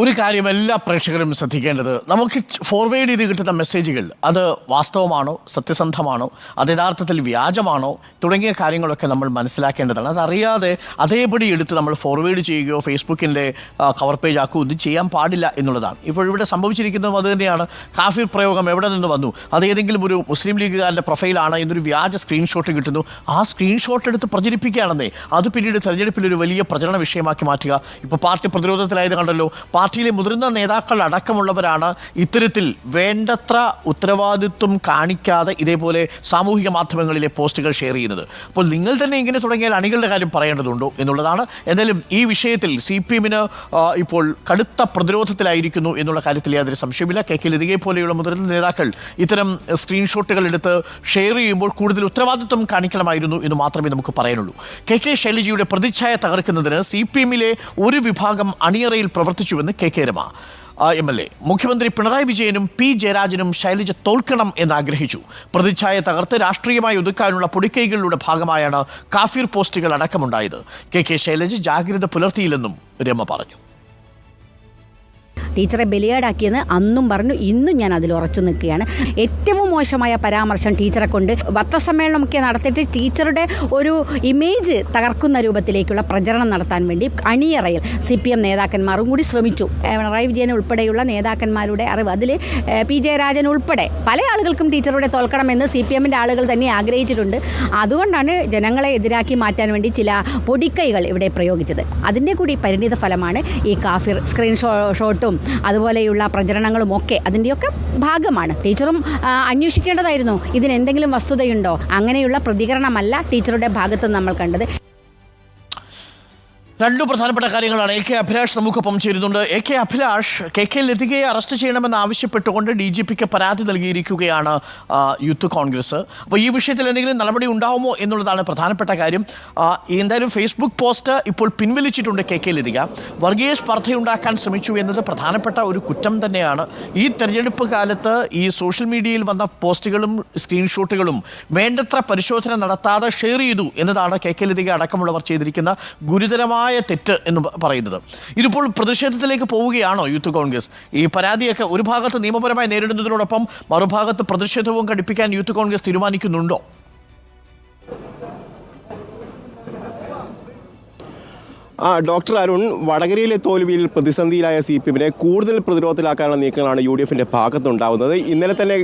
ഒരു കാര്യം എല്ലാ പ്രേക്ഷകരും ശ്രദ്ധിക്കേണ്ടത്, നമുക്ക് ഫോർവേഡ് ചെയ്ത് കിട്ടുന്ന മെസ്സേജുകൾ അത് വാസ്തവമാണോ, സത്യസന്ധമാണോ, അത് യഥാർത്ഥത്തിൽ വ്യാജമാണോ തുടങ്ങിയ കാര്യങ്ങളൊക്കെ നമ്മൾ മനസ്സിലാക്കേണ്ടതാണ്. അതറിയാതെ അതേപടി എടുത്ത് നമ്മൾ ഫോർവേഡ് ചെയ്യുകയോ ഫേസ്ബുക്കിൻ്റെ കവർ പേജ് ആക്കുകയോ ഒന്നും ചെയ്യാൻ പാടില്ല എന്നുള്ളതാണ്. ഇപ്പോൾ ഇവിടെ സംഭവിച്ചിരിക്കുന്നതും അത് തന്നെയാണ്. കാഫിർ പ്രയോഗം എവിടെ നിന്ന് വന്നു, അത് ഏതെങ്കിലും ഒരു മുസ്ലിം ലീഗുകാരൻ്റെ പ്രൊഫൈലാണ് എന്നൊരു വ്യാജ സ്ക്രീൻഷോട്ട് കിട്ടുന്നു. ആ സ്ക്രീൻഷോട്ട് എടുത്ത് പ്രചരിപ്പിക്കുകയാണെന്നേ, അത് പിന്നീട് തെരഞ്ഞെടുപ്പിൽ ഒരു വലിയ പ്രചരണ വിഷയമാക്കി മാറ്റുക. ഇപ്പോൾ പാർട്ടി പ്രതിരോധത്തിലായത് കണ്ടല്ലോ. പാർട്ടിയിലെ മുതിർന്ന നേതാക്കൾ അടക്കമുള്ളവരാണ് ഇത്തരത്തിൽ വേണ്ടത്ര ഉത്തരവാദിത്വം കാണിക്കാതെ ഇതേപോലെ സാമൂഹിക മാധ്യമങ്ങളിലെ പോസ്റ്റുകൾ ഷെയർ ചെയ്യുന്നത്. അപ്പോൾ നിങ്ങൾ തന്നെ ഇങ്ങനെ തുടങ്ങിയാൽ അണികളുടെ കാര്യം പറയേണ്ടതുണ്ടോ എന്നുള്ളതാണ്. എന്തായാലും ഈ വിഷയത്തിൽ CPM ഇപ്പോൾ കടുത്ത പ്രതിരോധത്തിലായിരിക്കുന്നു എന്നുള്ള കാര്യത്തിൽ യാതൊരു സംശയമില്ല. KK ലതികയെ പോലെയുള്ള മുതിർന്ന നേതാക്കൾ ഇത്തരം സ്ക്രീൻഷോട്ടുകൾ എടുത്ത് ഷെയർ ചെയ്യുമ്പോൾ കൂടുതൽ ഉത്തരവാദിത്വം കാണിക്കണമായിരുന്നു എന്ന് മാത്രമേ നമുക്ക് പറയാനുള്ളൂ. KK ശൈലജയുടെ പ്രതിച്ഛായ തകർക്കുന്നതിന് CPM ഒരു വിഭാഗം അണിയറയിൽ പ്രവർത്തിച്ചുവെന്ന് KK രമ MLA. മുഖ്യമന്ത്രി പിണറായി വിജയനും P ജയരാജനും ശൈലജ തോൽക്കണം എന്നാഗ്രഹിച്ചു. പ്രതിച്ഛായ തകർത്ത് രാഷ്ട്രീയമായി ഒതുക്കാനുള്ള പൊടിക്കൈകളുടെ ഭാഗമായാണ് കാഫിർ പോസ്റ്റുകൾ അടക്കമുണ്ടായത്. KK ശൈലജ ജാഗ്രത പുലർത്തിയില്ലെന്നും രമ പറഞ്ഞു. ടീച്ചറെ ബലിയാടാക്കിയെന്ന് അന്നും പറഞ്ഞു, ഇന്നും ഞാൻ അതിൽ ഉറച്ചു നിൽക്കുകയാണ്. ഏറ്റവും മോശമായ പരാമർശം ടീച്ചറെ കൊണ്ട് പത്രസമ്മേളനമൊക്കെ നടത്തിയിട്ട് ടീച്ചറുടെ ഒരു ഇമേജ് തകർക്കുന്ന രൂപത്തിലേക്കുള്ള പ്രചരണം നടത്താൻ വേണ്ടി അണിയറയിൽ CPM നേതാക്കന്മാരും കൂടി ശ്രമിച്ചു. പിണറായി വിജയൻ ഉൾപ്പെടെയുള്ള നേതാക്കന്മാരുടെ അറിവ്, അതിൽ P ജയരാജൻ ഉൾപ്പെടെ പല ആളുകൾക്കും ടീച്ചറുടെ തോൽക്കണമെന്ന് CPMൻ്റെ ആളുകൾ തന്നെ ആഗ്രഹിച്ചിട്ടുണ്ട്. അതുകൊണ്ടാണ് ജനങ്ങളെ എതിരാക്കി മാറ്റാൻ വേണ്ടി ചില പൊടിക്കൈകൾ ഇവിടെ പ്രയോഗിച്ചത്. അതിൻ്റെ കൂടി പരിണിത ഫലമാണ് ഈ കാഫിർ സ്ക്രീൻഷോട്ടും അതുപോലെയുള്ള പ്രചരണങ്ങളും ഒക്കെ അതിൻ്റെയൊക്കെ ഭാഗമാണ്. ടീച്ചറും അന്വേഷിക്കേണ്ടതായിരുന്നു ഇതിനെന്തെങ്കിലും വസ്തുതയുണ്ടോ. അങ്ങനെയുള്ള പ്രതികരണമല്ല ടീച്ചറുടെ ഭാഗത്ത് നമ്മൾ കണ്ടത്. രണ്ടു പ്രധാനപ്പെട്ട കാര്യങ്ങളാണ്. AK അഭിലാഷ് നമുക്കൊപ്പം ചേരുന്നുണ്ട്. AK അഭിലാഷ്, KK ലതികയെ അറസ്റ്റ് ചെയ്യണമെന്ന് ആവശ്യപ്പെട്ടുകൊണ്ട് DGPക്ക് പരാതി നൽകിയിരിക്കുകയാണ് യൂത്ത് കോൺഗ്രസ്. അപ്പോൾ ഈ വിഷയത്തിൽ എന്തെങ്കിലും നടപടി ഉണ്ടാവുമോ എന്നുള്ളതാണ് പ്രധാനപ്പെട്ട കാര്യം. എന്തായാലും ഫേസ്ബുക്ക് പോസ്റ്റ് ഇപ്പോൾ പിൻവലിച്ചിട്ടുണ്ട് KK ലതിക. വർഗീയ സ്പർദ്ധയുണ്ടാക്കാൻ ശ്രമിച്ചു എന്നത് പ്രധാനപ്പെട്ട ഒരു കുറ്റം തന്നെയാണ്. ഈ തെരഞ്ഞെടുപ്പ് കാലത്ത് ഈ സോഷ്യൽ മീഡിയയിൽ വന്ന പോസ്റ്റുകളും സ്ക്രീൻഷോട്ടുകളും വേണ്ടത്ര പരിശോധന നടത്താതെ ഷെയർ ചെയ്തു എന്നതാണ് KK ലതിക അടക്കമുള്ളവർ ചെയ്തിരിക്കുന്ന ഗുരുതരമായ തെറ്റ് എന്ന് പറയുന്നത്. ഇതിപ്പോൾ പ്രതിഷേധത്തിലേക്ക് പോവുകയാണോ യൂത്ത് കോൺഗ്രസ്? ഈ പരാതിയൊക്കെ ഒരു ഭാഗത്ത് നിയമപരമായി നേരിടുന്നതിനോടൊപ്പം മറുഭാഗത്ത് പ്രതിഷേധവും ഘടിപ്പിക്കാൻ യൂത്ത് കോൺഗ്രസ് തീരുമാനിക്കുന്നുണ്ടോ? ഡോക്ടർ അരുൺ, വടകരയിലെ തോൽവിയിൽ പ്രതിസന്ധിയിലായ CPM കൂടുതൽ പ്രതിരോധത്തിലാക്കാനുള്ള നീക്കങ്ങളാണ് UDFൻ്റെ ഭാഗത്തുണ്ടാകുന്നത്. ഇന്നലെ തന്നെ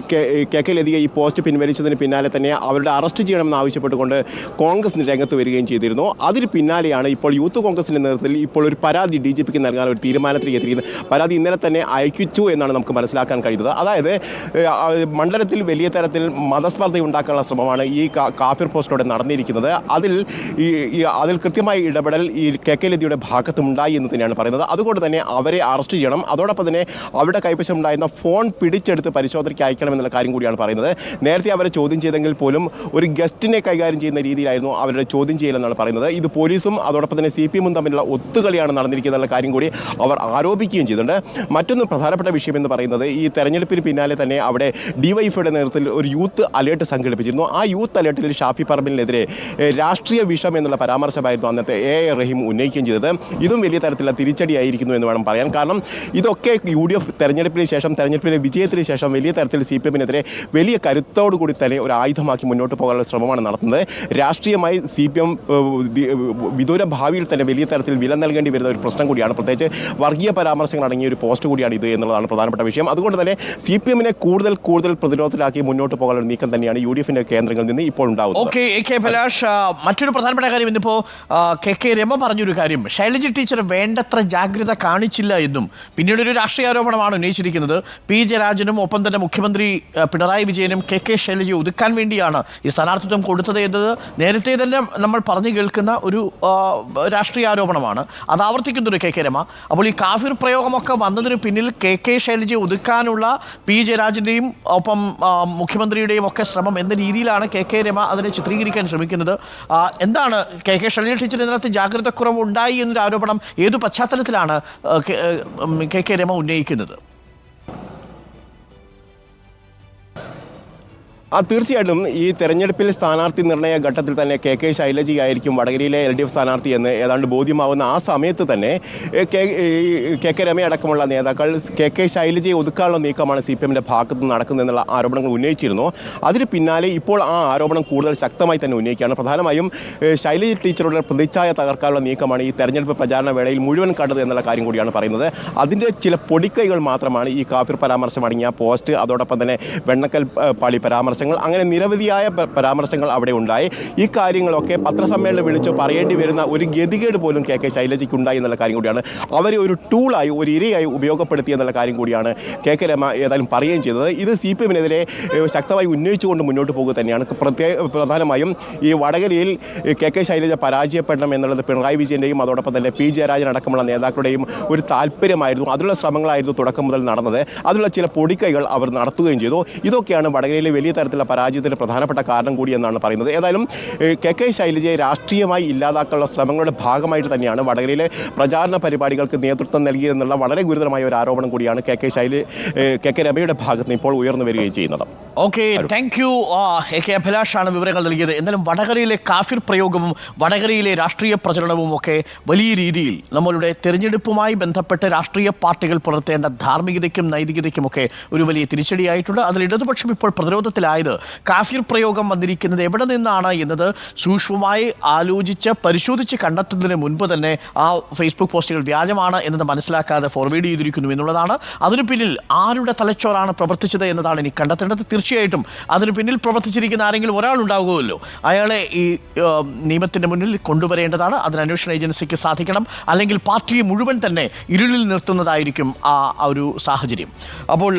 KK ലതിക ഈ പോസ്റ്റ് പിൻവലിച്ചതിന് പിന്നാലെ തന്നെ അവരുടെ അറസ്റ്റ് ചെയ്യണമെന്ന് ആവശ്യപ്പെട്ടുകൊണ്ട് കോൺഗ്രസ് രംഗത്ത് വരികയും ചെയ്തിരുന്നു. അതിന് പിന്നാലെയാണ് ഇപ്പോൾ യൂത്ത് കോൺഗ്രസിൻ്റെ നേതൃത്വത്തിൽ ഇപ്പോൾ ഒരു പരാതി DGPക്ക് നൽകാൻ ഒരു തീരുമാനത്തിൽ എത്തിയിരിക്കുന്നത്. പരാതി ഇന്നലെ തന്നെ അയച്ചു എന്നാണ് നമുക്ക് മനസ്സിലാക്കാൻ കഴിയുന്നത്. അതായത് മണ്ഡലത്തിൽ വലിയ തരത്തിൽ മതസ്പർദ്ധ ഉണ്ടാക്കാനുള്ള ശ്രമമാണ് ഈ കാഫിർ പോസ്റ്റോടെ നടന്നിരിക്കുന്നത്. അതിൽ കൃത്യമായി ഇടപെടൽ ഈ KK ലതിയുടെ ഭാഗത്തുണ്ടായി എന്ന് തന്നെയാണ് പറയുന്നത്. അതുകൊണ്ട് തന്നെ അവരെ അറസ്റ്റ് ചെയ്യണം. അതോടൊപ്പം തന്നെ അവരുടെ കൈവശം ഉണ്ടായിരുന്ന ഫോൺ പിടിച്ചെടുത്ത് പരിശോധനയ്ക്ക് അയക്കണം എന്നുള്ള കാര്യം കൂടിയാണ് പറയുന്നത്. നേരത്തെ അവരെ ചോദ്യം ചെയ്തെങ്കിൽ പോലും ഒരു ഗസ്റ്റിനെ കൈകാര്യം ചെയ്യുന്ന രീതിയിലായിരുന്നു അവരുടെ ചോദ്യം ചെയ്യലെന്നാണ് പറയുന്നത്. ഇത് പോലീസും അതോടൊപ്പം തന്നെ CPM തമ്മിലുള്ള ഒത്തുകളിയാണ് നടന്നിരിക്കുന്നത് എന്നുള്ള കാര്യം കൂടി അവർ ആരോപിക്കുകയും ചെയ്തിട്ടുണ്ട്. മറ്റൊന്ന് പ്രധാനപ്പെട്ട വിഷയം എന്ന് പറയുന്നത്, ഈ തെരഞ്ഞെടുപ്പിന് പിന്നാലെ തന്നെ അവിടെ DYFIയുടെ നേതൃത്വത്തിൽ ഒരു യൂത്ത് അലേർട്ട് സംഘടിപ്പിച്ചിരുന്നു. ആ യൂത്ത് അലേർട്ടിൽ ഷാഫി പറമ്പിലിനെതിരെ രാഷ്ട്രീയ വിഷം എന്നുള്ള പരാമർശമായിരുന്നു അന്നത്തെ AA റഹീം ഉന്നയിക്കുകയും ചെയ്തത്. ഇതും വലിയ തരത്തിലുള്ള തിരിച്ചടിയായിരിക്കുന്നു എന്ന് വേണം പറയാൻ. കാരണം ഇതൊക്കെ UDF തെരഞ്ഞെടുപ്പിന് ശേഷം, തെരഞ്ഞെടുപ്പിലെ വിജയത്തിന് ശേഷം വലിയ തരത്തിൽ CPMനെതിരെ വലിയ കരുത്തോടു കൂടി തന്നെ ഒരു ആയുധമാക്കി മുന്നോട്ട് പോകാനുള്ള ശ്രമമാണ് നടത്തുന്നത്. രാഷ്ട്രീയമായി CPM വിദൂര ഭാവിയിൽ തന്നെ വലിയ തരത്തിൽ വില നൽകേണ്ടി വരുന്ന ഒരു പ്രശ്നം കൂടിയാണ്. പ്രത്യേകിച്ച് വർഗീയ പരാമർശങ്ങൾ അടങ്ങിയ ഒരു പോസ്റ്റ് കൂടിയാണ് ഇത് എന്നുള്ളതാണ് പ്രധാനപ്പെട്ട വിഷയം. അതുകൊണ്ട് തന്നെ CPMനെ കൂടുതൽ പ്രതിരോധത്തിലാക്കി മുന്നോട്ട് പോകാനുള്ള നീക്കം തന്നെയാണ് UDFൻ്റെ കേന്ദ്രങ്ങളിൽ നിന്ന് ഇപ്പോൾ ഉണ്ടാവുന്നത്. ഓക്കെ, AK അഭിലാഷ്, മറ്റൊരു പ്രധാനപ്പെട്ട കാര്യം ഇന്നിപ്പോൾ KK രമ പറഞ്ഞൊരു കാര്യം, ശൈലജ ടീച്ചർ വേണ്ടത്ര ജാഗ്രത കാണിച്ചില്ല എന്നും പിന്നീട് ഒരു രാഷ്ട്രീയ ആരോപണമാണ് ഉന്നയിച്ചിരിക്കുന്നത്. P ജയരാജനും ഒപ്പം തന്നെ മുഖ്യമന്ത്രി പിണറായി വിജയനും KK ശൈലജയെ ഒതുക്കാൻ വേണ്ടിയാണ് ഈ സ്ഥാനാർത്ഥിത്വം കൊടുത്തത് എന്നത് നേരത്തെ തന്നെ നമ്മൾ പറഞ്ഞു കേൾക്കുന്ന ഒരു രാഷ്ട്രീയ ആരോപണമാണ്. അത് ആവർത്തിക്കുന്നൊരു KK രമ. അപ്പോൾ ഈ കാഫിർ പ്രയോഗമൊക്കെ വന്നതിന് പിന്നിൽ KK ശൈലജയെ ഒതുക്കാനുള്ള P ജയരാജൻ്റെയും ഒപ്പം മുഖ്യമന്ത്രിയുടെയും ഒക്കെ ശ്രമം എന്ന രീതിയിലാണ് KK രമ അതിനെ ചിത്രീകരിക്കാൻ ശ്രമിക്കുന്നത്. എന്താണ് KK ശൈലജ ടീച്ചർ ഇതിനകത്ത് ജാഗ്രതക്കുറവ് ഉണ്ടായി എന്നൊരു ആരോപണം ഏതു പശ്ചാത്തലത്തിലാണ് KK രമ ഉന്നയിക്കുന്നത്? തീർച്ചയായിട്ടും ഈ തെരഞ്ഞെടുപ്പിൽ സ്ഥാനാർത്ഥി നിർണയ ഘട്ടത്തിൽ തന്നെ കെ ശൈലജയായിരിക്കും വടകരയിലെ LDF സ്ഥാനാർത്ഥി എന്ന് ഏതാണ്ട് ബോധ്യമാവുന്ന ആ സമയത്ത് തന്നെ കെ രമ അടക്കമുള്ള നേതാക്കൾ കെ ശൈലജയെ ഒതുക്കാനുള്ള നീക്കമാണ് CPMന്റെ ഭാഗത്ത് നടക്കുന്നതെന്നുള്ള ആരോപണങ്ങൾ ഉന്നയിച്ചിരുന്നു. അതിന് പിന്നാലെ ഇപ്പോൾ ആ ആരോപണം കൂടുതൽ ശക്തമായി തന്നെ ഉന്നയിക്കുകയാണ്. പ്രധാനമായും ശൈലജ ടീച്ചറുടെ പ്രതിച്ഛായ തകർക്കാനുള്ള നീക്കമാണ് ഈ തെരഞ്ഞെടുപ്പ് പ്രചാരണ വേളയിൽ മുഴുവൻ കണ്ടത് എന്നുള്ള കാര്യം കൂടിയാണ് പറയുന്നത്. അതിൻ്റെ ചില പൊടിക്കൈകൾ മാത്രമാണ് ഈ കാഫിർ പരാമർശം അടങ്ങിയ പോസ്റ്റ്, അതോടൊപ്പം തന്നെ വെണ്ണക്കൽ പാളി പരാമർശങ്ങൾ, അങ്ങനെ നിരവധിയായ പരാമർശങ്ങൾ അവിടെ ഉണ്ടായി. ഈ കാര്യങ്ങളൊക്കെ പത്രസമ്മേളനം വിളിച്ചോ പറയേണ്ടി വരുന്ന ഒരു ഗതികേട് പോലും കെ ശൈലജയ്ക്ക് ഉണ്ടായി എന്നുള്ള കാര്യം കൂടിയാണ്. അവരെ ഒരു ടൂളായി, ഒരു ഇരയായി ഉപയോഗപ്പെടുത്തി എന്നുള്ള കാര്യം കൂടിയാണ് കെ രമ ഏതായാലും പറയുകയും ചെയ്തത്. ഇത് CPMനെതിരെ ശക്തമായി ഉന്നയിച്ചുകൊണ്ട് മുന്നോട്ട് പോകുക തന്നെയാണ്. പ്രധാനമായും ഈ വടകരയിൽ കെ ശൈലജ പരാജയപ്പെടണം എന്നുള്ളത് പിണറായി വിജയൻ്റെയും അതോടൊപ്പം തന്നെ P ജയരാജൻ അടക്കമുള്ള നേതാക്കളുടെയും ഒരു താല്പര്യമായിരുന്നു. അതിനുള്ള ശ്രമങ്ങളായിരുന്നു തുടക്കം മുതൽ നടന്നത്. അതിലുള്ള ചില പൊടിക്കൈകൾ അവർ നടത്തുകയും ചെയ്തു. ഇതൊക്കെയാണ് വടകരയിലെ വലിയ തരത്തിലുള്ള പരാജയത്തിന് പ്രധാനപ്പെട്ട കാരണം കൂടി എന്നാണ് പറയുന്നത്. ഏതായാലും കെ ശൈലജയെ രാഷ്ട്രീയമായി ഇല്ലാതാക്കാനുള്ള ശ്രമങ്ങളുടെ ഭാഗമായിട്ട് തന്നെയാണ് വടകരയിലെ പ്രചാരണ പരിപാടികൾക്ക് നേതൃത്വം നൽകിയെന്നുള്ള വളരെ ഗുരുതരമായ ഒരു ആരോപണം കൂടിയാണ് കെ രമയുടെ ഭാഗത്ത് നിന്ന് ഇപ്പോൾ ഉയർന്നു വരികയും ചെയ്യുന്നത്. Okay, thank you. AK അഭിലാഷാണ് വിവരങ്ങൾ നൽകിയത്. എന്നാലും വടകരയിലെ കാഫിർ പ്രയോഗവും വടകരയിലെ രാഷ്ട്രീയ പ്രചരണവും ഒക്കെ വലിയ രീതിയിൽ നമ്മളുടെ തെരഞ്ഞെടുപ്പുമായി ബന്ധപ്പെട്ട് രാഷ്ട്രീയ പാർട്ടികൾ പുലർത്തേണ്ട ധാർമ്മികതയ്ക്കും നൈതികതയ്ക്കുമൊക്കെ ഒരു വലിയ തിരിച്ചടിയായിട്ടുണ്ട്. അതിൽ ഇടതുപക്ഷം ഇപ്പോൾ പ്രതിരോധത്തിലായത് കാഫിർ പ്രയോഗം വന്നിരിക്കുന്നത് എവിടെ നിന്നാണ് എന്നത് സൂക്ഷ്മമായി ആലോചിച്ച് പരിശോധിച്ച് കണ്ടെത്തുന്നതിന് മുൻപ് തന്നെ ആ ഫേസ്ബുക്ക് പോസ്റ്റുകൾ വ്യാജമാണ് എന്നത് മനസ്സിലാക്കാതെ ഫോർവേഡ് ചെയ്തിരിക്കുന്നു എന്നുള്ളതാണ്. അതിനു പിന്നിൽ ആരുടെ തലച്ചോറാണ് പ്രവർത്തിച്ചത് എന്നതാണ് ഇനി കണ്ടെത്തേണ്ടത്. തീർച്ചയായിട്ടും അതിന് പിന്നിൽ പ്രവർത്തിച്ചിരിക്കുന്ന ആരെങ്കിലും ഒരാൾ ഉണ്ടാകുമല്ലോ, അയാളെ ഈ നിയമത്തിൻ്റെ മുന്നിൽ കൊണ്ടുവരേണ്ടതാണ്. അതിന് അന്വേഷണ ഏജൻസിക്ക് സാധിക്കണം. അല്ലെങ്കിൽ പാർട്ടിയെ മുഴുവൻ തന്നെ ഇരുളിൽ നിർത്തുന്നതായിരിക്കും ആ ഒരു സാഹചര്യം. അപ്പോൾ